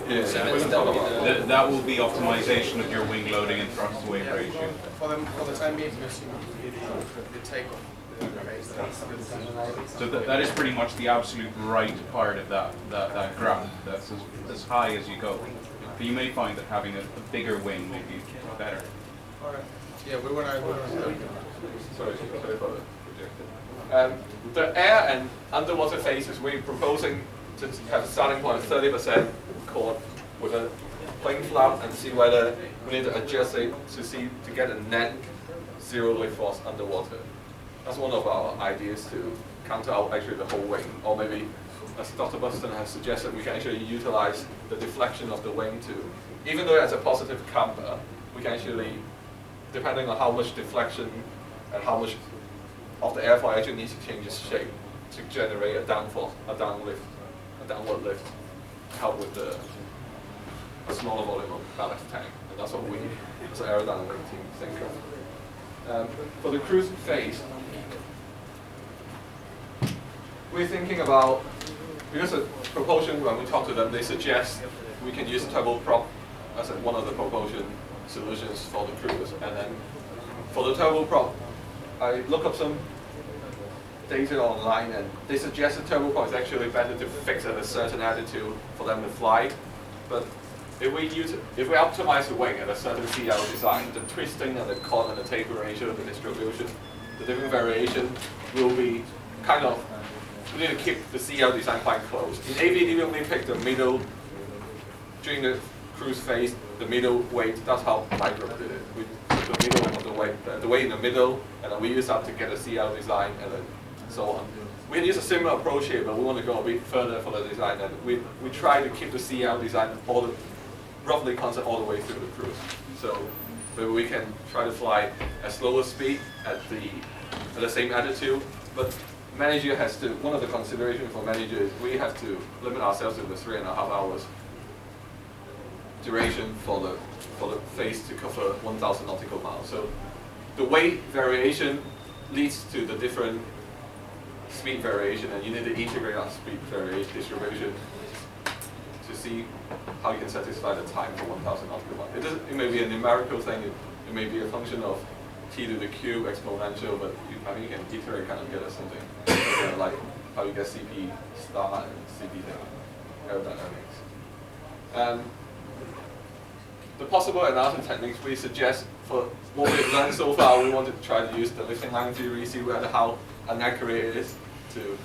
Yeah, that will be optimization of your wing loading and thrust to weight ratio. For the time being, the takeoff. So that is pretty much the absolute right part of that graph. That's as high as you go. But you may find that having a bigger wing may be better. All right. Yeah, we want to. Sorry for the projector. The air and underwater phases, we're proposing to have a starting point of 30% chord with a plane flap and see whether we need to adjust it to get a net zero lift force underwater. That's one of our ideas to counter out actually the whole wing, or maybe, as Dr. Buston has suggested, we can actually utilize the deflection of the wing to, even though it's a positive camber, we can actually, depending on how much deflection and how much of the airfoil actually needs to change its shape to generate a downward lift, to help with a smaller volume of ballast tank, and that's what we, as an aerodynamic team, think of. For the cruise phase, we're thinking about, because of propulsion, when we talk to them, they suggest we can use turboprop as one of the propulsion solutions for the cruise. And then for the turboprop, I look up some data online, and they suggest that turboprop is actually better to fix at a certain altitude for them to fly. But if we optimize the wing at a certain CL design, the twisting and the chord and the taper ratio, the distribution, the different variation will be kind of, we need to keep the CL design quite close. In AVD, we pick the middle, during the cruise phase, the middle weight, that's how my group did it. We took the middle of the weight in the middle, and then we use that to get a CL design, and then so on. We use a similar approach here, but we want to go a bit further for the design, and we try to keep the CL design roughly constant all the way through the cruise. So maybe we can try to fly at slower speed at the same altitude, but manager has to, one of the considerations for manager is we have to limit ourselves to the 3.5 hours duration for the phase to cover 1,000 nautical miles. So the weight variation leads to the different speed variation, and you need to integrate that speed variation distribution to see how you can satisfy the time for 1,000 nautical miles. It may be a numerical thing, it may be a function of t to the cube exponential, but you can iterate kind of get us something like how you get CP star and CP thing, aerodynamics. The possible analysis techniques we suggest, for what we've learned so far, we want to try to use the lifting line theory, see whether how inaccurate it is to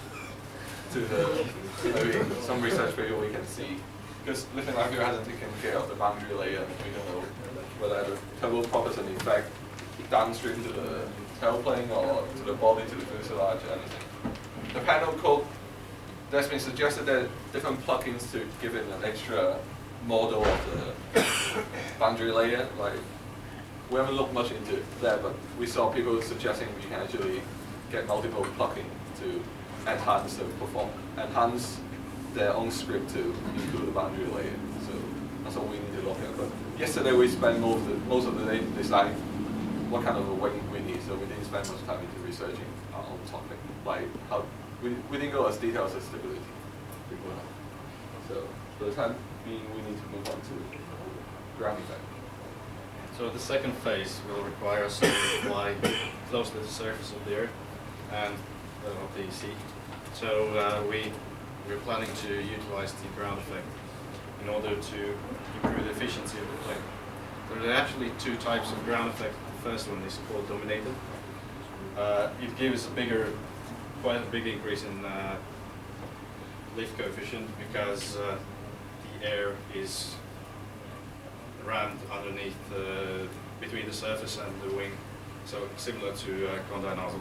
the maybe some research paper we can see. Because lifting line theory hasn't taken care of the boundary layer, we don't know whether the turboprop has an effect downstream to the tailplane or to the body, to the fuselage, anything. The panel code, there's been suggested that different plugins to give it an extra model of the boundary layer. Like, we haven't looked much into that, but we saw people suggesting we can actually get multiple plugins to enhance their own script to include the boundary layer. So that's what we need to look at. But yesterday we spent most of the day deciding what kind of a wing we need, so we didn't spend much time into researching our own topic. Like how we didn't go as detailed as stability. So for the time being, we need to move on to ground effect. So the second phase will require us to fly close to the surface of the Earth and of the sea. So we're planning to utilize the ground effect in order to improve the efficiency of the plane. There are actually two types of ground effect. The first one is called dominated. It gives quite a big increase in lift coefficient because the air is rammed underneath, between the surface and the wing, so similar to Condé nozzle,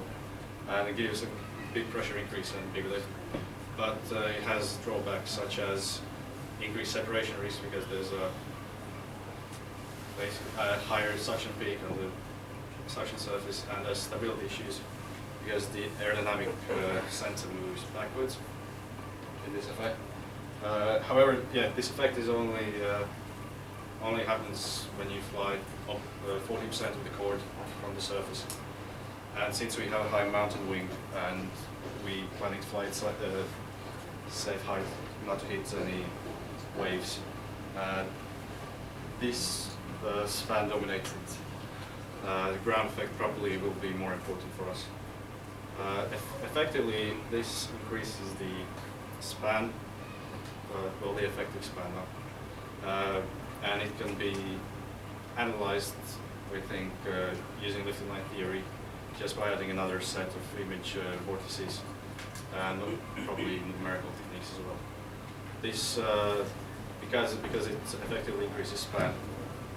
and it gives a big pressure increase and big lift. But it has drawbacks such as increased separation risk because there's a higher suction peak on the suction surface, and there's stability issues because the aerodynamic center moves backwards in this effect. However, this effect is only happens when you fly up 40% of the chord from the surface. And since we have a high mountain wing and we planning to fly at safe height, not to hit any waves, This span dominated. The ground effect probably will be more important for us. Effectively, this increases the span, well, the effective span now, and it can be analyzed, we think, using lifting line theory, just by adding another set of image vortices, and probably numerical techniques as well. This, because it effectively increases span,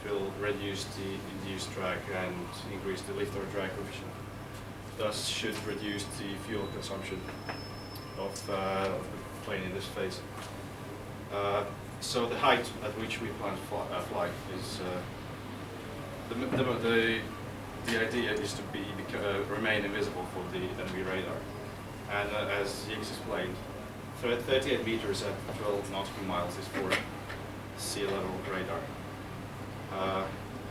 it will reduce the induced drag and increase the lift or drag coefficient. Thus, should reduce the fuel consumption of the plane in this phase. So the height at which we plan to fly is the idea is to remain invisible for the enemy radar. And as Jiggs explained, 38 meters at 12 nautical miles is for sea level radar.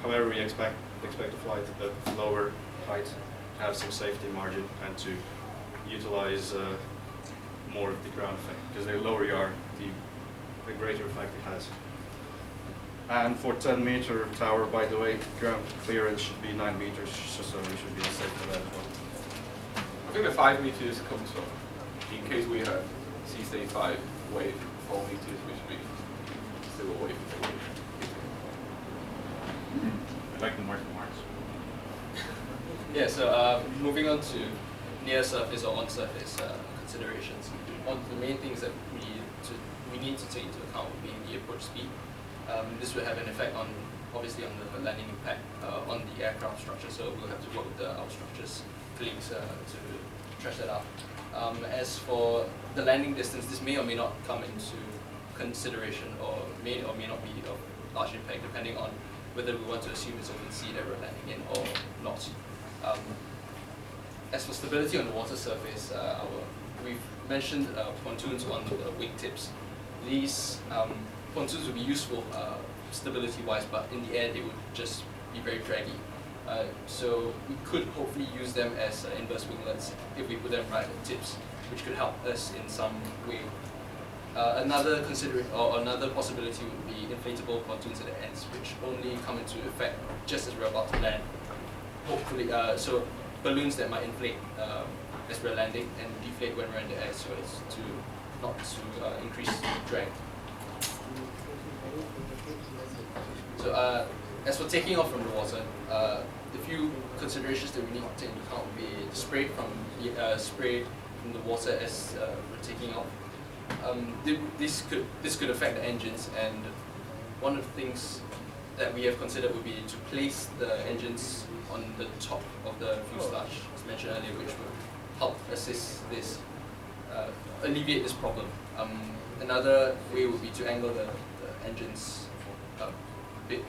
However, we expect to fly at lower height, to have some safety margin, and to utilize more of the ground effect, because the lower you are, the greater effect it has. And for 10-meter tower, by the way, ground clearance should be 9 meters, so we should be safe for that as well. I think the 5 meters comes from, in case we have C-state 5 wave, 4 meters, we should be still away from the wave. I like the mark marks. Yeah, so moving on to near surface or on surface considerations. One of the main things that we need to take into account would be the approach speed. This will have an effect on, obviously, on the landing impact on the aircraft structure, so we'll have to work with our structures colleagues to trash that out. As for the landing distance, this may or may not come into consideration, or may not be of large impact, depending on whether we want to assume it's open sea that we're landing in or not. As for stability on the water surface, we've mentioned pontoons on the wingtips. These pontoons would be useful stability-wise, but in the air they would just be very draggy. So we could hopefully use them as inverse winglets if we put them right at the tips, which could help us in some way. Another possibility would be inflatable pontoons at the ends, which only come into effect just as we're about to land. Hopefully, so balloons that might inflate as we're landing and deflate when we're in the air, so as to not to increase drag. So as for taking off from the water, the few considerations that we need to take into account would be the spray from the water as we're taking off. This could affect the engines, and one of the things that we have considered would be to place the engines on the top of the fuselage, as mentioned earlier, which would help assist this, alleviate this problem. Another way would be to angle the engines a bit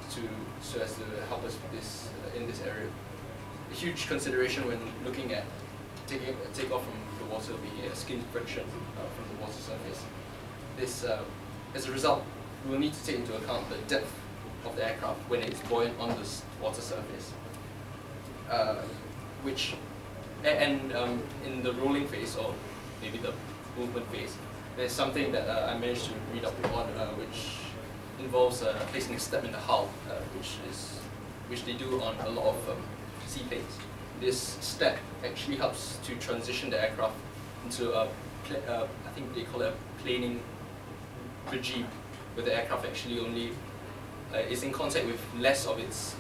so as to help us with this in this area. A huge consideration when looking at take off from the water would be skin friction from the water surface. This, as a result, we will need to take into account the depth of the aircraft when it's buoyant on the water surface. In the rolling phase, or maybe the movement phase, there's something that I managed to read up on, which involves placing a step in the hull, which they do on a lot of seaplanes. This step actually helps to transition the aircraft into I think they call it a planing regime, where the aircraft actually only is in contact with less of its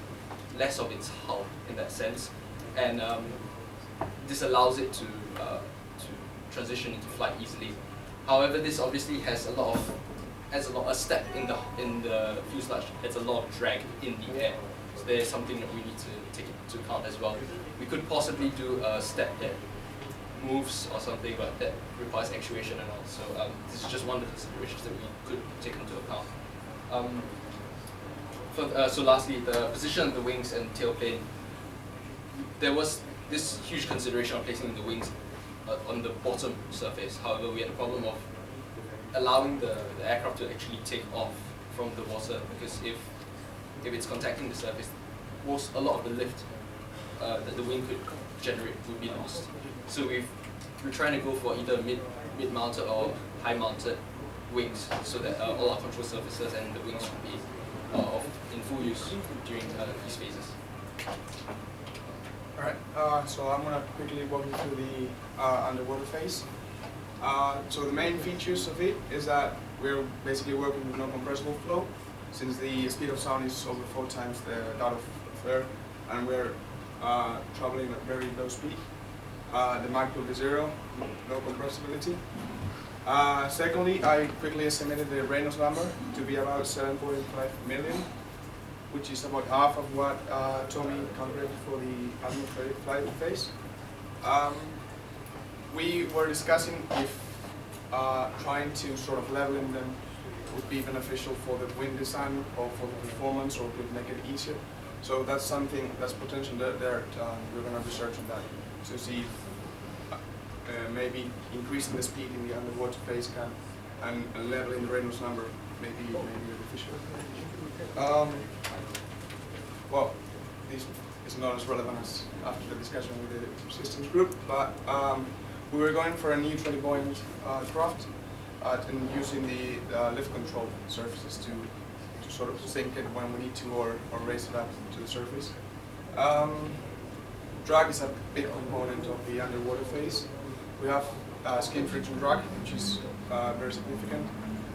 hull in that sense, and this allows it to transition into flight easily. However, this obviously has a step in the fuselage has a lot of drag in the air. So there's something that we need to take into account as well. We could possibly do a step that moves or something, but that requires actuation and all. So this is just one of the considerations that we could take into account. So lastly, the position of the wings and tailplane. There was this huge consideration of placing the wings on the bottom surface. However, we had the problem of allowing the aircraft to actually take off from the water, because if it's contacting the surface, a lot of the lift that the wing could generate would be lost. So we're trying to go for either mid-mounted or high-mounted wings, so that all our control surfaces and the wings will be in full use during these phases. Alright, so I'm going to quickly walk you through the underwater phase. So the main features of it is that we're basically working with non-compressible flow, since the speed of sound is over 4 times that of air, and we're traveling at very low speed. The Mach will be 0, no compressibility. Secondly, I quickly estimated the Reynolds number to be about 7.5 million, which is about half of what Tommy calculated for the atmospheric flight phase. We were discussing if trying to sort of leveling them would be beneficial for the wind design or for the performance, or would make it easier. So that's something that's potential there. We're going to research on that to see if maybe increasing the speed in the underwater phase can, and leveling the Reynolds number maybe beneficial. Well, this is not as relevant as after the discussion with the systems group, but we were going for a neutrally buoyant craft and using the lift control surfaces to sort of sink it when we need to, or raise it up to the surface. Drag is a big component of the underwater phase. We have skin friction drag, which is very significant,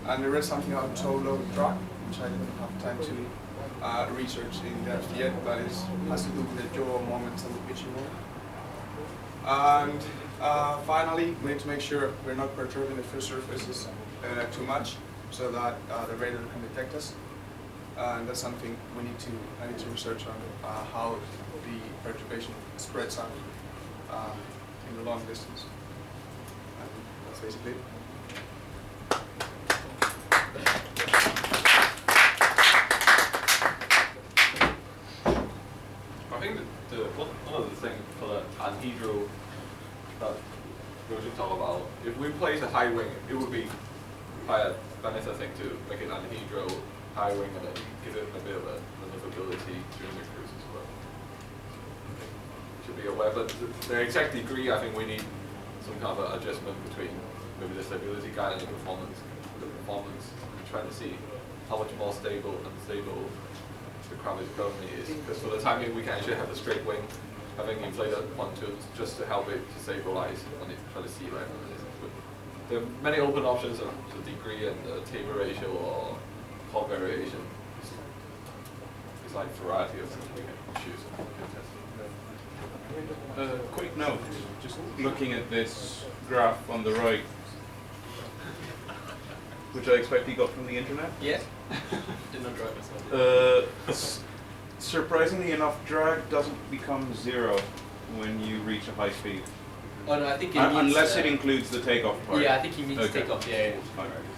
and there is something called toe load drag, which I didn't have time to research in depth yet, but it has to do with the jaw moments and the pitching moment. And finally, we need to make sure we're not perturbing the first surfaces too much, so that the radar can detect us. And that's something I need to research on, how the perturbation spreads out in the long distance. And that's basically it. I think one of the things for the anhedral that we should talk about, if we place a high wing, it would be quite a benefit thing to make it anhedral, high wing, and then give it a bit of a maneuverability during the cruise as well. Should be aware, but the exact degree, I think we need some kind of adjustment between maybe the stability guide and the performance. I'm trying to see how much more stable and unstable the craft currently is, because for the time being we can actually have the straight wing, having inflated pontoons just to help it to stabilize when it try to sea level. There are many open options of the degree and the taper ratio or pop variation. It's like a variety of things we can choose and test. Quick note, just looking at this graph on the right, which I expect you got from the internet. Yes. Did not drive myself. Surprisingly enough, drag doesn't become 0 when you reach a high speed. Oh no, I think it means, unless it includes the takeoff part. Yeah, I think he means Okay. takeoff. Yeah.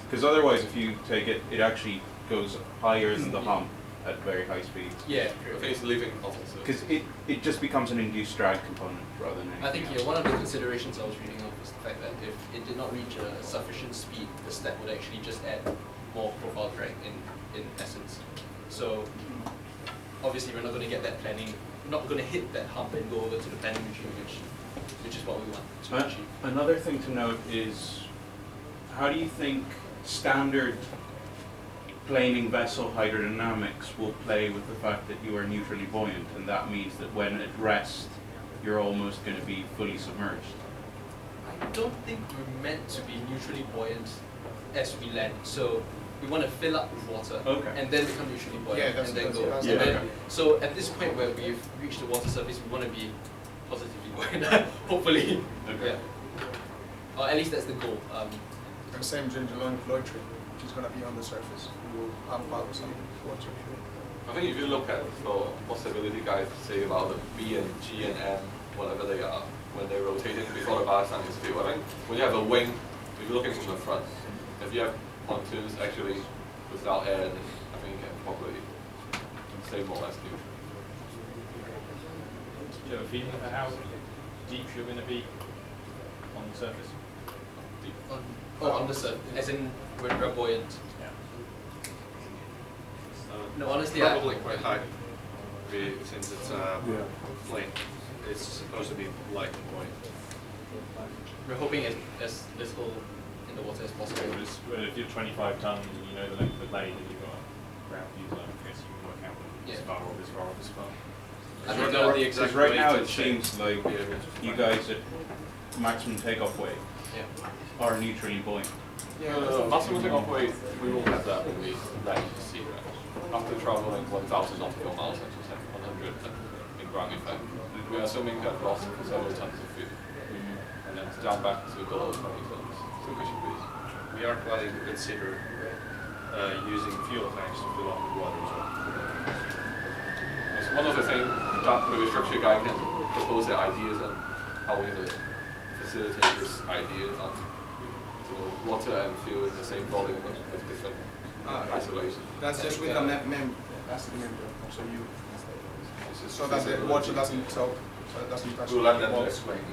Because otherwise, if you take it, it actually goes higher than the hump at very high speeds. Yeah. I think it's leaving also. Because it just becomes an induced drag component rather than anything I think else. one of the considerations I was reading of was the fact that if it did not reach a sufficient speed, the step would actually just add more profile drag in essence. So obviously we're not going to get that planning, not going to hit that hump and go over to the planning regime, which is what we want to achieve. Another thing to note is, how do you think standard planing vessel hydrodynamics will play with the fact that you are neutrally buoyant, and that means that when at rest you're almost going to be fully submerged? I don't think we're meant to be neutrally buoyant as we land. So we want to fill up with water and then become neutrally buoyant and then go. That's And then, so at this point where we've reached the water surface, we want to be positively buoyant, hopefully. Okay. Yeah. Or at least that's the goal. And same ginger line flow tree, which is going to be on the surface. We will pump out some water. I think if you look at what stability guys say about the B and G and M, whatever they are, when they're rotating before the ballast tank is filled, I think when you have a wing, if you're looking from the front, if you have pontoons actually without air, then I think you can probably stay more or less neutral. Do you have a feeling for how deep you're going to be on the surface? On the surface, as in when we're buoyant. Yeah. No, honestly, Probably quite high, since it's plane. It's supposed to be light and buoyant. we're hoping as this whole in the water as possible. Well, if you're 25 ton, you know the length of the blade, and you've got a ground fuse on, I guess you can work out this Yeah. far or this far or this far. I Right think now, the the exact Because right now weight it is seems like you guys at maximum takeoff weight yeah. are neutrally buoyant. Yeah, Maximum takeoff weight, we won't have that when we land the sea range. After traveling 1,000 nautical miles, and 100 in ground effect, we are assuming that lost several tons of fuel. And then down back to below 20 tons. So we should be. We are planning to consider using fuel tanks to fill up with water as well. It's one of the things that the structure guy can propose the ideas and how we will facilitate this idea on water and fuel in the same volume with different isolation. that's just with a plastic membrane, so you, This is so that the feasibility. water doesn't soak, so it doesn't touch We'll the let them to walls. explain it.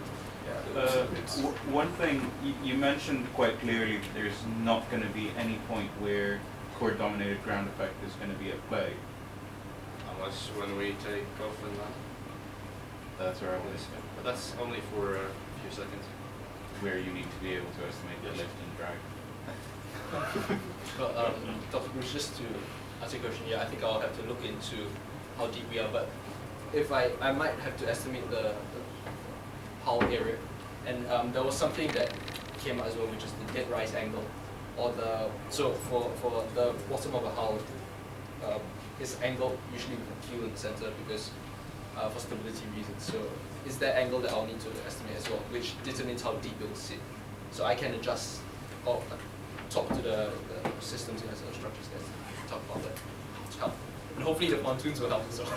Yeah. One thing, you mentioned quite clearly that there's not going to be any point where core-dominated ground effect is going to be at play. Unless when we take off and land. That's where I was, But that's only for a few seconds. where you need to be able to estimate the Yes. lift and drag. But Dr. Bruce, just to answer your question, yeah, I think I'll have to look into how deep we are. But if I might have to estimate the hull area, and there was something that came out as well, which is the dead rise angle, or so for the bottom of a hull, its angle usually with the keel in the center because for stability reasons. So is that angle that I'll need to estimate as well, which determines how deep it will sit. So I can adjust or talk to the systems and the structures guys to talk about that to help. And hopefully the pontoons will help as well.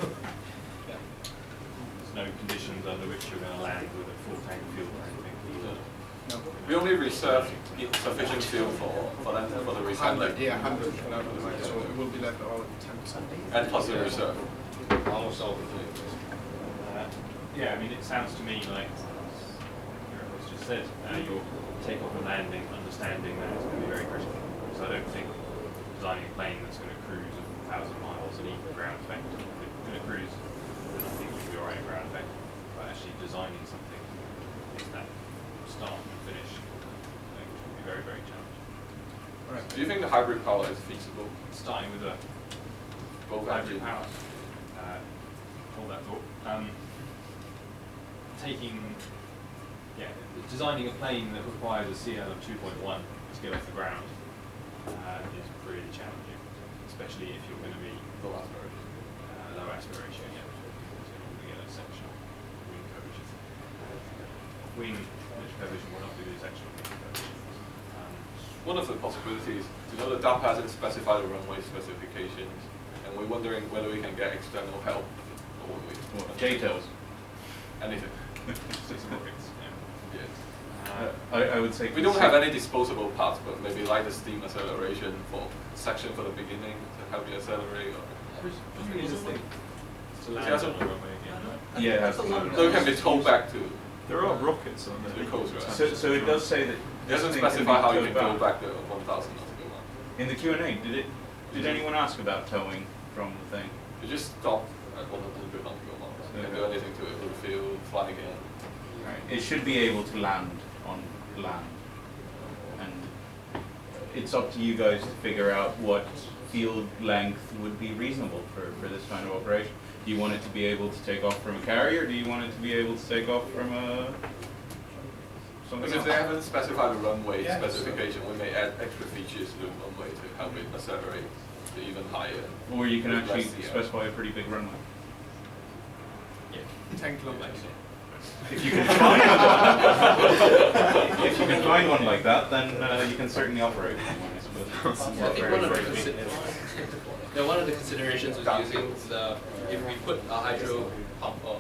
Yeah. There's no conditions under which you're going to land with a full tank of fuel or anything. No. We only reserve sufficient fuel for them for the 100, recycling. yeah, 100, so it will be left about 10%. And plus the reserve. Almost all the time. Yeah, I mean, it sounds to me like, as just said, your takeoff and landing, understanding that it's going to be very critical. Because I don't think designing a plane that's going to cruise 1,000 miles and even ground effect, if it's going to cruise, then I think you'll be alright in ground effect. But actually designing something is that start and finish, which will be very, very challenging. Right. Do you think the hybrid power is feasible? Starting with a Both hybrid engine power. Hold that thought. Designing a plane that requires a CL of 2.1 to get off the ground is really challenging, especially if you're going to be low aspiration. low aspiration. Yeah, so you're going to get a sectional wing coefficient. Wing which coefficient will not be the sectional wing coefficient. One of the possibilities, the DAP hasn't specified the runway specifications, and we're wondering whether we can get external help, or we JTOs. anything. Six rockets. Yes. I would say We don't have any disposable parts, but maybe like the steam acceleration for section for the beginning to help you accelerate. Or To land Yeah, so- on the runway again. Yeah, it has to land. so it can be towed back to There are rockets on the coast, right? So it does say that It doesn't this thing can specify be how you towed can go back the 1,000 nautical miles. In the Q&A, did anyone ask about towing from the thing? You just stop at 100 nautical miles. You can do anything to it, refuel, fly again. Right. It should be able to land on land, and it's up to you guys to figure out what field length would be reasonable for this kind of operation. Do you want it to be able to take off from a carrier? Do you want it to be able to take off from a something Because if they else? haven't specified the runway Yeah, specification, we may add extra features to the runway to help it accelerate to even higher. Or you can with actually less CL. specify a pretty big runway. 10 kilometers. If you can find one, if you can find one like that, then you can certainly operate one, I suppose. Yeah, I think one of the considerations was using if we put a hydro pump or